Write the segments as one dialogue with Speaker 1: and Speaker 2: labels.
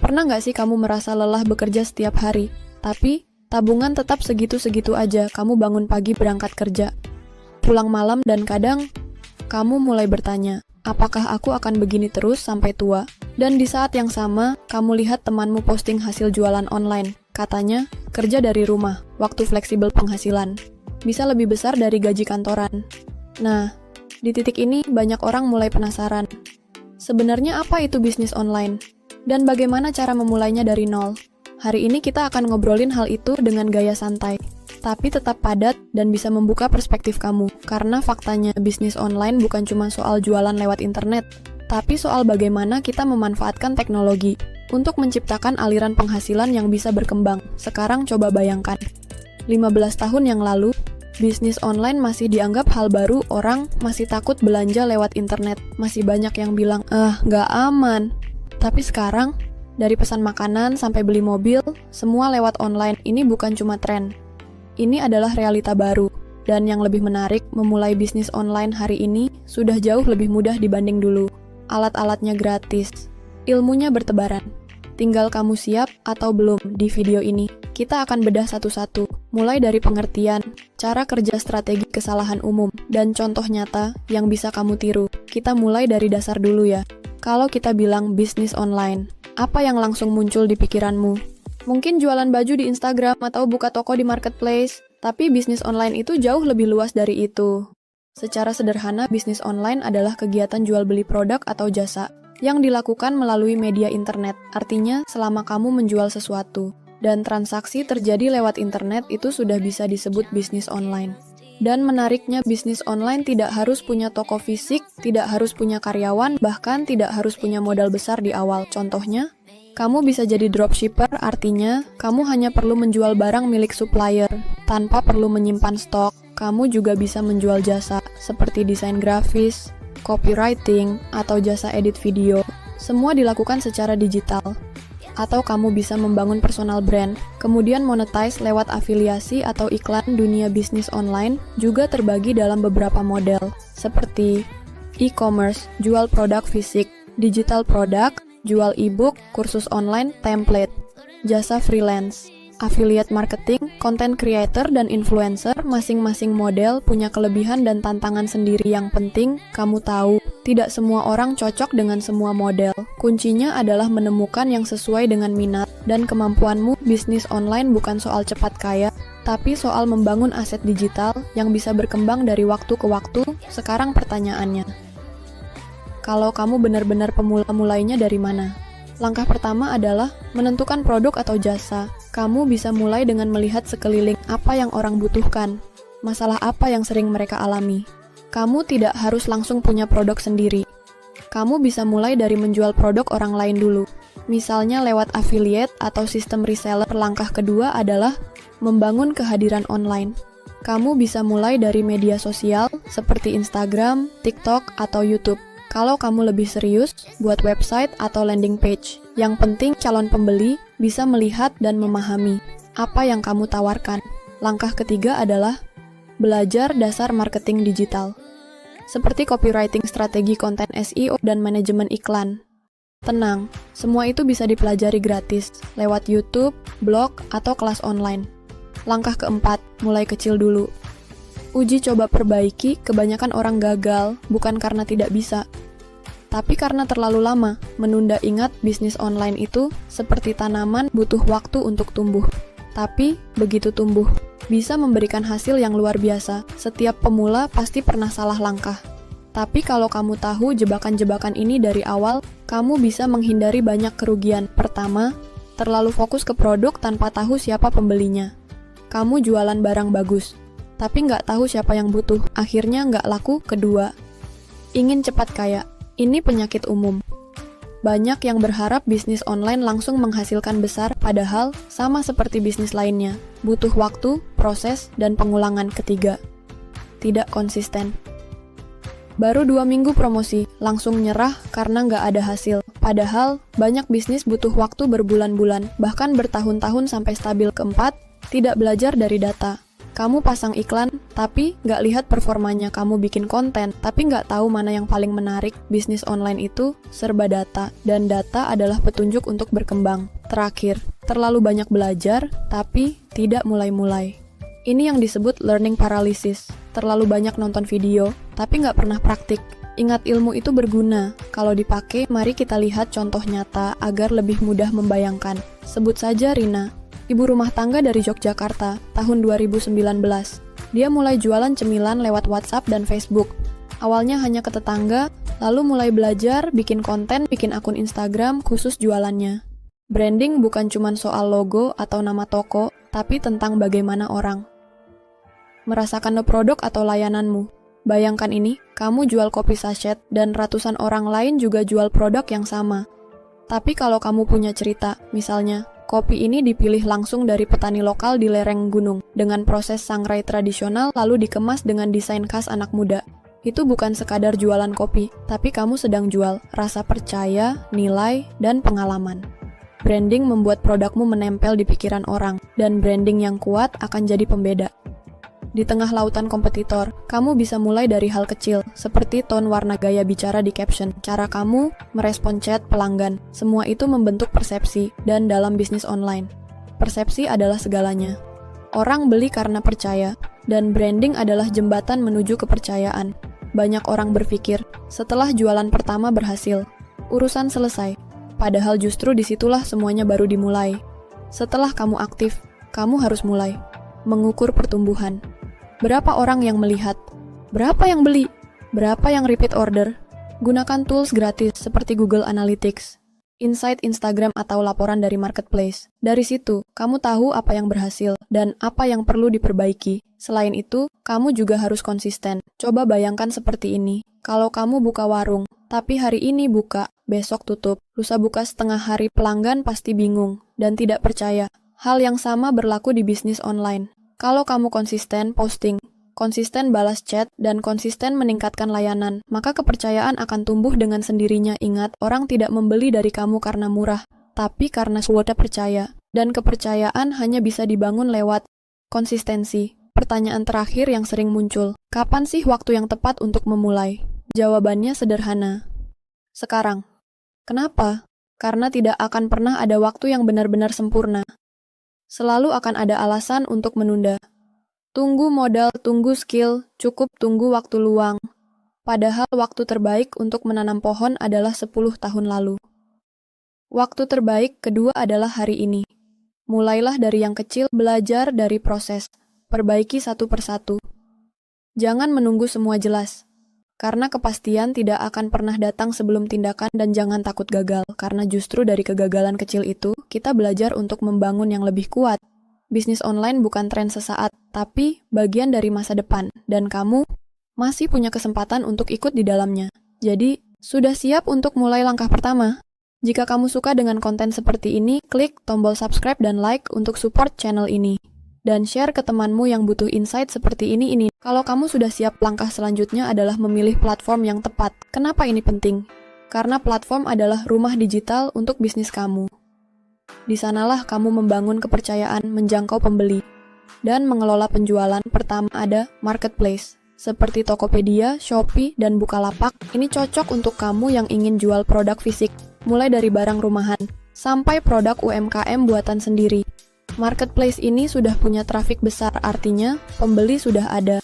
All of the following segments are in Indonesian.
Speaker 1: Pernah nggak sih kamu merasa lelah bekerja setiap hari, tapi tabungan tetap segitu-segitu aja, kamu bangun pagi berangkat kerja, pulang malam dan kadang kamu mulai bertanya, apakah aku akan begini terus sampai tua? Dan di saat yang sama, kamu lihat temanmu posting hasil jualan online. Katanya, kerja dari rumah, waktu fleksibel penghasilan, bisa lebih besar dari gaji kantoran. Nah, di titik ini banyak orang mulai penasaran. Sebenarnya apa itu bisnis online? Dan bagaimana cara memulainya dari nol? Hari ini kita akan ngobrolin hal itu dengan gaya santai, tapi tetap padat dan bisa membuka perspektif kamu. Karena faktanya bisnis online bukan cuma soal jualan lewat internet, tapi soal bagaimana kita memanfaatkan teknologi untuk menciptakan aliran penghasilan yang bisa berkembang. Sekarang coba bayangkan, 15 tahun yang lalu, bisnis online masih dianggap hal baru, orang masih takut belanja lewat internet, masih banyak yang bilang, nggak aman. Tapi sekarang, dari pesan makanan sampai beli mobil, semua lewat online. Ini bukan cuma tren. Ini adalah realita baru. Dan yang lebih menarik, memulai bisnis online hari ini sudah jauh lebih mudah dibanding dulu. Alat-alatnya gratis. Ilmunya bertebaran. Tinggal kamu siap atau belum di video ini. Kita akan bedah satu-satu, mulai dari pengertian, cara kerja strategi kesalahan umum, dan contoh nyata yang bisa kamu tiru. Kita mulai dari dasar dulu ya. Kalau kita bilang bisnis online, apa yang langsung muncul di pikiranmu? Mungkin jualan baju di Instagram atau buka toko di marketplace, tapi bisnis online itu jauh lebih luas dari itu. Secara sederhana, bisnis online adalah kegiatan jual beli produk atau jasa yang dilakukan melalui media internet. Artinya, selama kamu menjual sesuatu dan transaksi terjadi lewat internet, itu sudah bisa disebut bisnis online. Dan menariknya, bisnis online tidak harus punya toko fisik, tidak harus punya karyawan, bahkan tidak harus punya modal besar di awal. Contohnya, kamu bisa jadi dropshipper, artinya kamu hanya perlu menjual barang milik supplier, tanpa perlu menyimpan stok. Kamu juga bisa menjual jasa, seperti desain grafis, copywriting, atau jasa edit video. Semua dilakukan secara digital. Atau kamu bisa membangun personal brand, kemudian monetize lewat afiliasi atau iklan. Dunia bisnis online juga terbagi dalam beberapa model, seperti e-commerce, jual produk fisik, digital product, jual e-book, kursus online, template, jasa freelance, affiliate marketing, content creator, dan influencer. Masing-masing model punya kelebihan dan tantangan sendiri. Yang penting, kamu tahu, tidak semua orang cocok dengan semua model. Kuncinya adalah menemukan yang sesuai dengan minat dan kemampuanmu. Bisnis online bukan soal cepat kaya, tapi soal membangun aset digital yang bisa berkembang dari waktu ke waktu. Sekarang pertanyaannya, kalau kamu benar-benar pemula, mulainya dari mana? Langkah pertama adalah menentukan produk atau jasa. Kamu bisa mulai dengan melihat sekeliling apa yang orang butuhkan, masalah apa yang sering mereka alami. Kamu tidak harus langsung punya produk sendiri. Kamu bisa mulai dari menjual produk orang lain dulu, misalnya lewat affiliate atau sistem reseller. Langkah kedua adalah membangun kehadiran online. Kamu bisa mulai dari media sosial seperti Instagram, TikTok, atau YouTube. Kalau kamu lebih serius, buat website atau landing page. Yang penting calon pembeli bisa melihat dan memahami apa yang kamu tawarkan. Langkah ketiga adalah belajar dasar marketing digital, seperti copywriting, strategi konten SEO, dan manajemen iklan. Tenang, semua itu bisa dipelajari gratis lewat YouTube, blog, atau kelas online. Langkah keempat, mulai kecil dulu. Uji coba perbaiki. Kebanyakan orang gagal bukan karena tidak bisa, tapi karena terlalu lama menunda. Ingat, bisnis online itu seperti tanaman, butuh waktu untuk tumbuh. Tapi begitu tumbuh, bisa memberikan hasil yang luar biasa. Setiap pemula pasti pernah salah langkah. Tapi kalau kamu tahu jebakan-jebakan ini dari awal, kamu bisa menghindari banyak kerugian. Pertama, terlalu fokus ke produk tanpa tahu siapa pembelinya. Kamu jualan barang bagus, tapi nggak tahu siapa yang butuh, akhirnya nggak laku. Kedua, ingin cepat kaya. Ini penyakit umum. Banyak yang berharap bisnis online langsung menghasilkan besar, padahal sama seperti bisnis lainnya, butuh waktu, proses, dan pengulangan. Ketiga, tidak konsisten. Baru 2 minggu promosi, langsung nyerah karena nggak ada hasil. Padahal, banyak bisnis butuh waktu berbulan-bulan, bahkan bertahun-tahun sampai stabil. Keempat, tidak belajar dari data. Kamu pasang iklan, tapi nggak lihat performanya. Kamu bikin konten, tapi nggak tahu mana yang paling menarik. Bisnis online itu serba data, dan data adalah petunjuk untuk berkembang. Terakhir, terlalu banyak belajar, tapi tidak mulai-mulai. Ini yang disebut learning paralysis. Terlalu banyak nonton video, tapi nggak pernah praktik. Ingat, ilmu itu berguna. Kalau dipakai, mari kita lihat contoh nyata agar lebih mudah membayangkan. Sebut saja Rina, ibu rumah tangga dari Yogyakarta, tahun 2019. Dia mulai jualan cemilan lewat WhatsApp dan Facebook. Awalnya hanya ke tetangga, lalu mulai belajar, bikin konten, bikin akun Instagram khusus jualannya. Branding bukan cuma soal logo atau nama toko, tapi tentang bagaimana orang merasakan produk atau layananmu. Bayangkan ini, kamu jual kopi sachet dan ratusan orang lain juga jual produk yang sama. Tapi kalau kamu punya cerita, misalnya, kopi ini dipilih langsung dari petani lokal di lereng gunung, dengan proses sangrai tradisional lalu dikemas dengan desain khas anak muda. Itu bukan sekadar jualan kopi, tapi kamu sedang jual rasa percaya, nilai, dan pengalaman. Branding membuat produkmu menempel di pikiran orang, dan branding yang kuat akan jadi pembeda. Di tengah lautan kompetitor, kamu bisa mulai dari hal kecil, seperti tone warna gaya bicara di caption, cara kamu merespon chat pelanggan. Semua itu membentuk persepsi, dan dalam bisnis online, persepsi adalah segalanya. Orang beli karena percaya, dan branding adalah jembatan menuju kepercayaan. Banyak orang berpikir, setelah jualan pertama berhasil, urusan selesai. Padahal justru disitulah semuanya baru dimulai. Setelah kamu aktif, kamu harus mulai mengukur pertumbuhan. Berapa orang yang melihat? Berapa yang beli? Berapa yang repeat order? Gunakan tools gratis seperti Google Analytics, Insight Instagram atau laporan dari marketplace. Dari situ, kamu tahu apa yang berhasil dan apa yang perlu diperbaiki. Selain itu, kamu juga harus konsisten. Coba bayangkan seperti ini. Kalau kamu buka warung, tapi hari ini buka, besok tutup, lusa buka setengah hari, pelanggan pasti bingung dan tidak percaya. Hal yang sama berlaku di bisnis online. Kalau kamu konsisten posting, konsisten balas chat, dan konsisten meningkatkan layanan, maka kepercayaan akan tumbuh dengan sendirinya. Ingat, orang tidak membeli dari kamu karena murah, tapi karena sudah percaya. Dan kepercayaan hanya bisa dibangun lewat konsistensi. Pertanyaan terakhir yang sering muncul, kapan sih waktu yang tepat untuk memulai? Jawabannya sederhana. Sekarang. Kenapa? Karena tidak akan pernah ada waktu yang benar-benar sempurna. Selalu akan ada alasan untuk menunda. Tunggu modal, tunggu skill, cukup tunggu waktu luang. Padahal waktu terbaik untuk menanam pohon adalah 10 tahun lalu. Waktu terbaik kedua adalah hari ini. Mulailah dari yang kecil, belajar dari proses. Perbaiki satu persatu. Jangan menunggu semua jelas. Karena kepastian tidak akan pernah datang sebelum tindakan, dan jangan takut gagal, karena justru dari kegagalan kecil itu, kita belajar untuk membangun yang lebih kuat. Bisnis online bukan tren sesaat, tapi bagian dari masa depan, dan kamu masih punya kesempatan untuk ikut di dalamnya. Jadi, sudah siap untuk mulai langkah pertama? Jika kamu suka dengan konten seperti ini, klik tombol subscribe dan like untuk support channel ini. Dan share ke temanmu yang butuh insight seperti ini. Kalau kamu sudah siap, langkah selanjutnya adalah memilih platform yang tepat. Kenapa ini penting? Karena platform adalah rumah digital untuk bisnis kamu. Di sanalah kamu membangun kepercayaan, menjangkau pembeli, dan mengelola penjualan. Pertama ada marketplace, seperti Tokopedia, Shopee, dan Bukalapak. Ini cocok untuk kamu yang ingin jual produk fisik, mulai dari barang rumahan, sampai produk UMKM buatan sendiri. Marketplace ini sudah punya trafik besar, artinya pembeli sudah ada.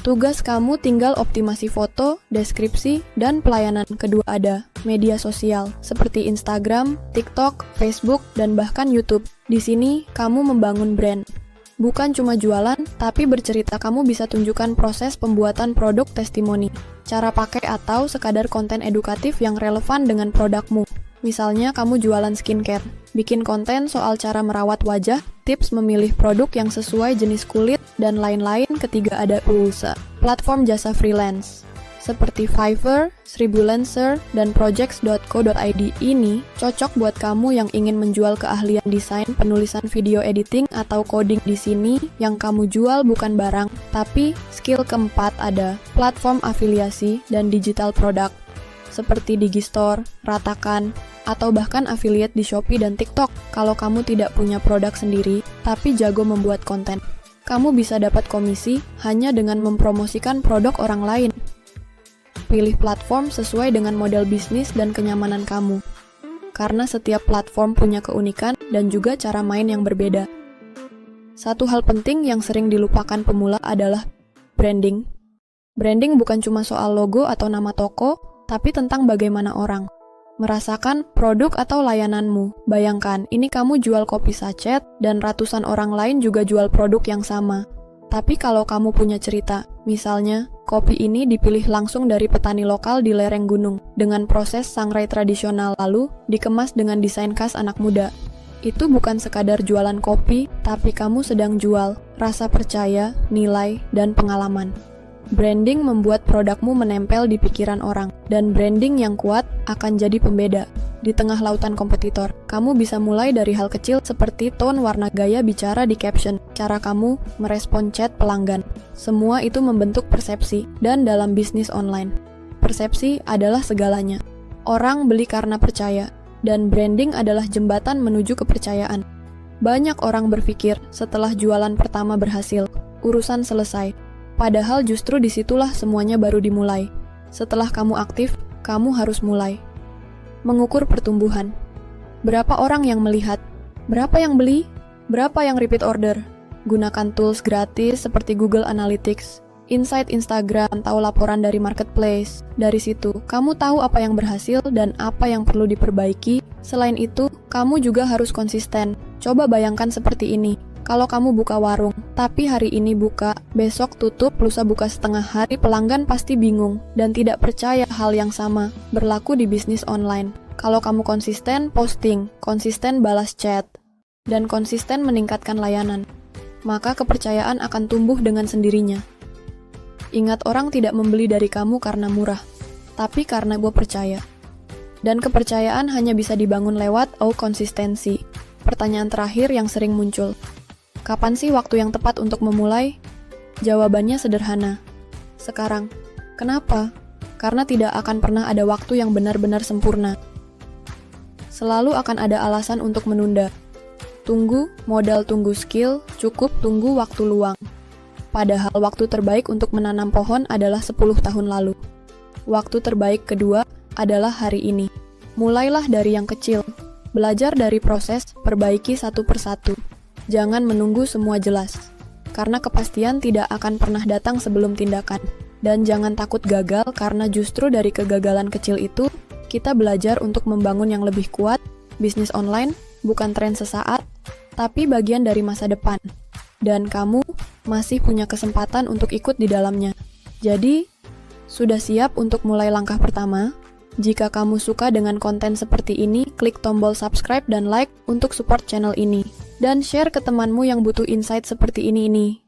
Speaker 1: Tugas kamu tinggal optimasi foto, deskripsi, dan pelayanan. Kedua ada media sosial, seperti Instagram, TikTok, Facebook, dan bahkan YouTube. Di sini, kamu membangun brand. Bukan cuma jualan, tapi bercerita. Kamu bisa tunjukkan proses pembuatan produk, testimoni, cara pakai, atau sekadar konten edukatif yang relevan dengan produkmu. Misalnya kamu jualan skincare, bikin konten soal cara merawat wajah, tips memilih produk yang sesuai jenis kulit, dan lain-lain. Ketiga ada pulsa, platform jasa freelance, seperti Fiverr, Sribulancer, dan projects.co.id. Ini cocok buat kamu yang ingin menjual keahlian desain, penulisan video editing, atau coding. Di sini, yang kamu jual bukan barang, tapi skill. Keempat ada platform afiliasi dan digital product, seperti Digistore, Ratakan, atau bahkan affiliate di Shopee dan TikTok. Kalau kamu tidak punya produk sendiri, tapi jago membuat konten, kamu bisa dapat komisi hanya dengan mempromosikan produk orang lain. Pilih platform sesuai dengan model bisnis dan kenyamanan kamu. Karena setiap platform punya keunikan dan juga cara main yang berbeda. Satu hal penting yang sering dilupakan pemula adalah branding. Branding bukan cuma soal logo atau nama toko, tapi tentang bagaimana orang merasakan produk atau layananmu. Bayangkan, ini kamu jual kopi sachet dan ratusan orang lain juga jual produk yang sama. Tapi kalau kamu punya cerita, misalnya, kopi ini dipilih langsung dari petani lokal di lereng gunung dengan proses sangrai tradisional lalu dikemas dengan desain khas anak muda. Itu bukan sekadar jualan kopi, tapi kamu sedang jual rasa percaya, nilai, dan pengalaman. Branding membuat produkmu menempel di pikiran orang, dan branding yang kuat akan jadi pembeda. Di tengah lautan kompetitor, kamu bisa mulai dari hal kecil seperti tone warna gaya bicara di caption, cara kamu merespon chat pelanggan. Semua itu membentuk persepsi, dan dalam bisnis online, persepsi adalah segalanya. Orang beli karena percaya, dan branding adalah jembatan menuju kepercayaan. Banyak orang berpikir setelah jualan pertama berhasil, urusan selesai. Padahal justru disitulah semuanya baru dimulai. Setelah kamu aktif, kamu harus mulai mengukur pertumbuhan. Berapa orang yang melihat? Berapa yang beli? Berapa yang repeat order? Gunakan tools gratis seperti Google Analytics, Insight Instagram, atau laporan dari marketplace. Dari situ, kamu tahu apa yang berhasil dan apa yang perlu diperbaiki. Selain itu, kamu juga harus konsisten. Coba bayangkan seperti ini. Kalau kamu buka warung, tapi hari ini buka, besok tutup, lusa buka setengah hari, pelanggan pasti bingung dan tidak percaya. Hal yang sama berlaku di bisnis online. Kalau kamu konsisten posting, konsisten balas chat, dan konsisten meningkatkan layanan, maka kepercayaan akan tumbuh dengan sendirinya. Ingat, orang tidak membeli dari kamu karena murah, tapi karena gue percaya. Dan kepercayaan hanya bisa dibangun lewat konsistensi. Pertanyaan terakhir yang sering muncul. Kapan sih waktu yang tepat untuk memulai? Jawabannya sederhana. Sekarang. Kenapa? Karena tidak akan pernah ada waktu yang benar-benar sempurna. Selalu akan ada alasan untuk menunda. Tunggu, modal tunggu skill, cukup tunggu waktu luang. Padahal waktu terbaik untuk menanam pohon adalah 10 tahun lalu. Waktu terbaik kedua adalah hari ini. Mulailah dari yang kecil. Belajar dari proses, perbaiki satu persatu. Jangan menunggu semua jelas, karena kepastian tidak akan pernah datang sebelum tindakan. Dan jangan takut gagal, karena justru dari kegagalan kecil itu, kita belajar untuk membangun yang lebih kuat. Bisnis online bukan tren sesaat, tapi bagian dari masa depan. Dan kamu masih punya kesempatan untuk ikut di dalamnya. Jadi, sudah siap untuk mulai langkah pertama? Jika kamu suka dengan konten seperti ini, klik tombol subscribe dan like untuk support channel ini. Dan share ke temanmu yang butuh insight seperti ini.